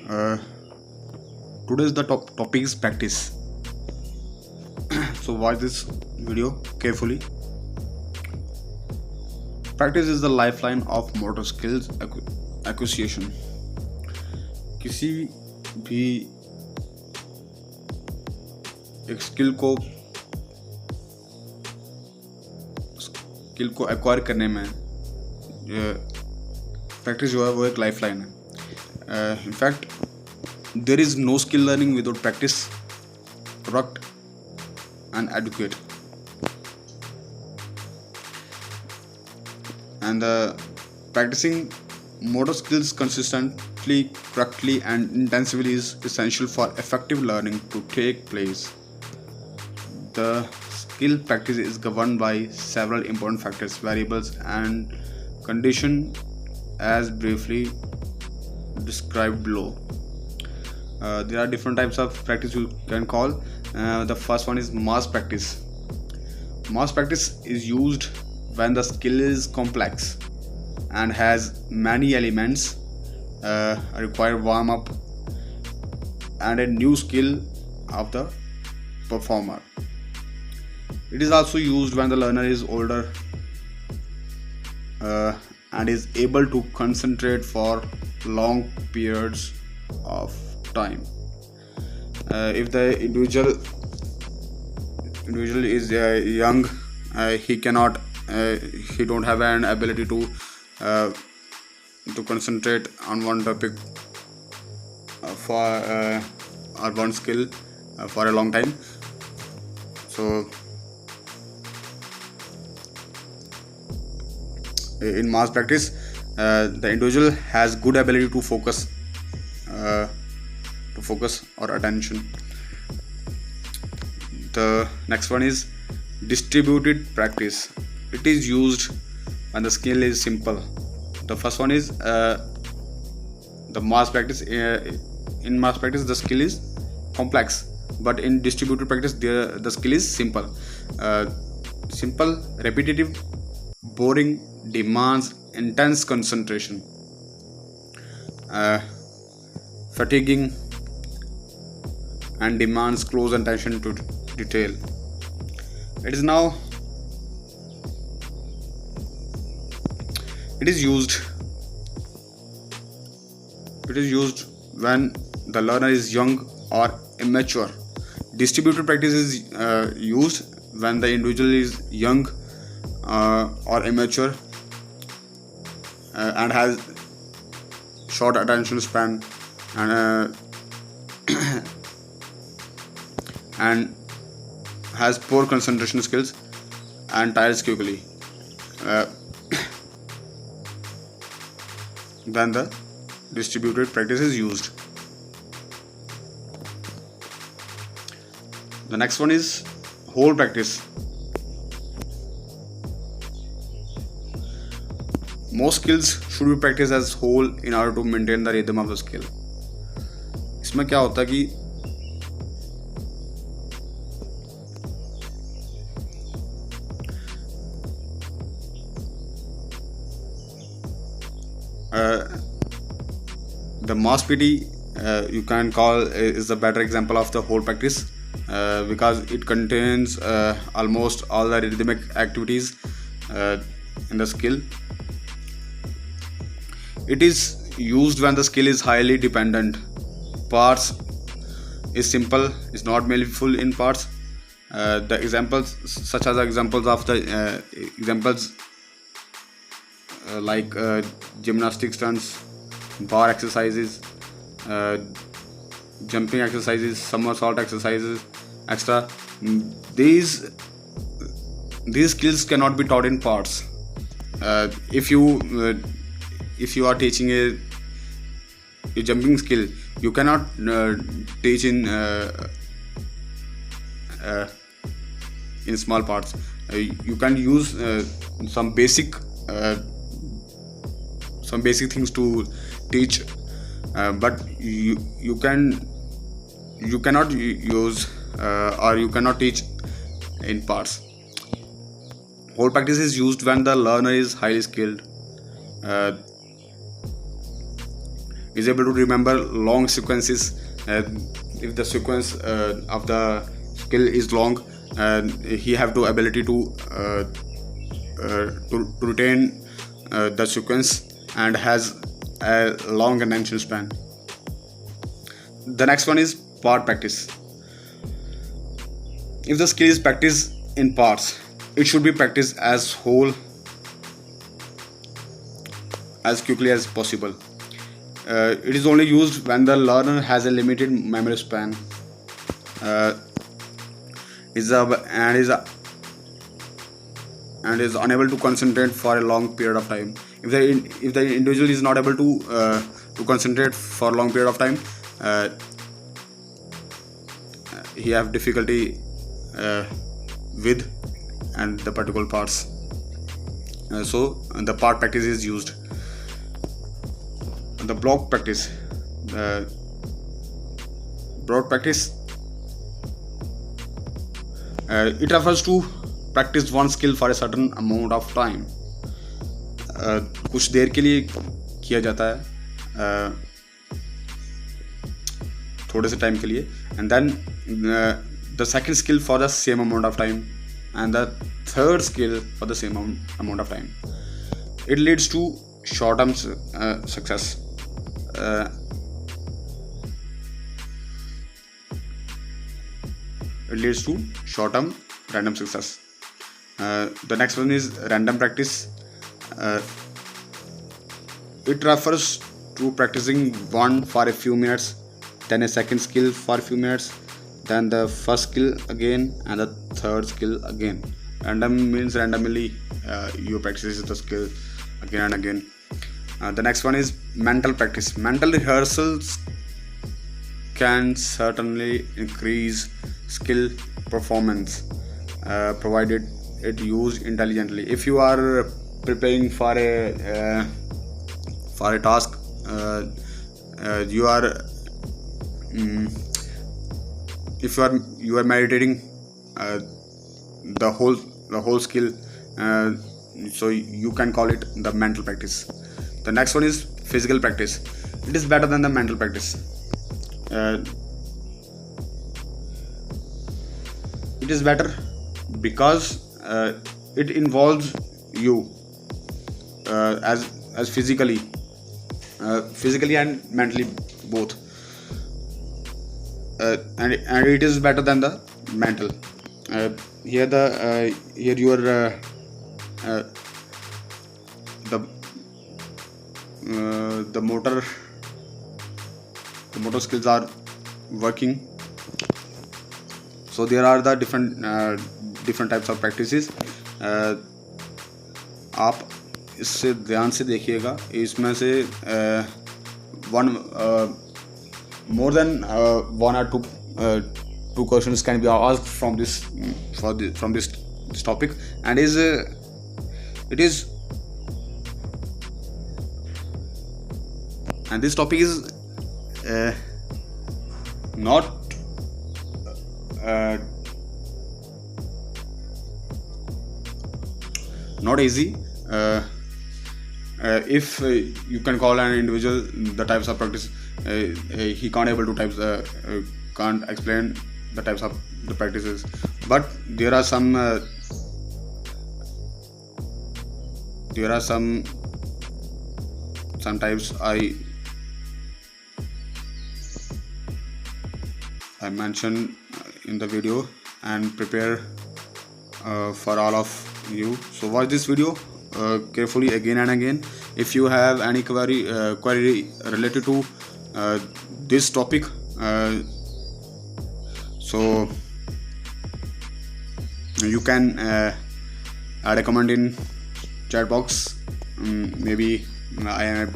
Uh, Today's the topic is practice. So watch this video carefully. Practice is the lifeline of motor skills acquisition. किसी भी एक skill को acquire करने में practice जो है वो एक लाइफलाइन है. In fact there is no skill learning without practice, correct and adequate. And practicing motor skills consistently, correctly and intensively is essential for effective learning to take place. The skill practice is governed by several important factors, variables and conditions as briefly described below. There are different types of practice you can call. The first one is mass practice. Mass practice is used when the skill is complex and has many elements, require warm up and a new skill of the performer. It is also used when the learner is older and is able to concentrate for long periods of time. If the individual is young, he don't have an ability to concentrate on one topic or one skill for a long time. So in mass practice, the individual has good ability to focus or attention. The next one is distributed practice. It is used when the skill is simple. The first one is the mass practice. In mass practice the skill is complex, but in distributed practice the skill is simple. Simple, repetitive, boring, demands intense concentration, fatiguing and demands close attention to detail. It is used when the learner is young or immature. Distributed practice is used when the individual is young or immature and has short attention span and has poor concentration skills and tires quickly. Then the distributed practice is used. The next one is whole practice. Most skills should be practiced as whole in order to maintain the rhythm of the skill. इसमें क्या होता है कि the mass PT you can call is the better example of the whole practice because it contains almost all the rhythmic activities in the skill. It is used when the skill is highly dependent. Parts is simple, is not meaningful in parts. The examples such as examples of the examples like gymnastic stunts, bar exercises, jumping exercises, somersault exercises, etc. These skills cannot be taught in parts. If you are teaching a jumping skill, you cannot teach in small parts. You can use some basic things to teach, but you cannot use or you cannot teach in parts. Whole practice is used when the learner is highly skilled. is able to remember long sequences. If the sequence of the skill is long, he have the ability to retain the sequence and has a long attention span. The next one is part practice. If the skill is practiced in parts, it should be practiced as whole as quickly as possible. It is only used when the learner has a limited memory span and is unable to concentrate for a long period of time. If the individual is not able to concentrate for a long period of time, he have difficulty with and the particular parts. So the part practice is used. The block practice. Broad practice. It refers to practice one skill for a certain amount of time. कुछ देर के लिए किया जाता है, थोड़े से time के लिए, and then the second skill for the same amount of time, and the third skill for the same amount of time. It leads to short-term success. It leads to short-term random success. The next one is random practice. It refers to practicing one for a few minutes, then a second skill for a few minutes, then the first skill again, and the third skill again. Random means randomly you practice the skill again and again. The next one is mental practice. Mental rehearsals can certainly increase skill performance, provided it used intelligently. If you are preparing for a task, you are if you are meditating the whole skill, so you can call it the mental practice. The next one is physical practice. It is better than the mental practice. It is better because it involves you as physically and mentally both, and it is better than the mental. Here your the motor skills are working. So there are the different types of practices. आप इससे ध्यान से देखिएगा, इसमें से more than one or two questions can be asked from this topic, and this topic is not easy. If you can call an individual the types of practice, he can't able to can't explain the types of the practices, but there are some types I mentioned in the video and prepare for all of you. So watch this video carefully again and again. If you have any query related to this topic, so you can add a comment in chat box. Maybe I am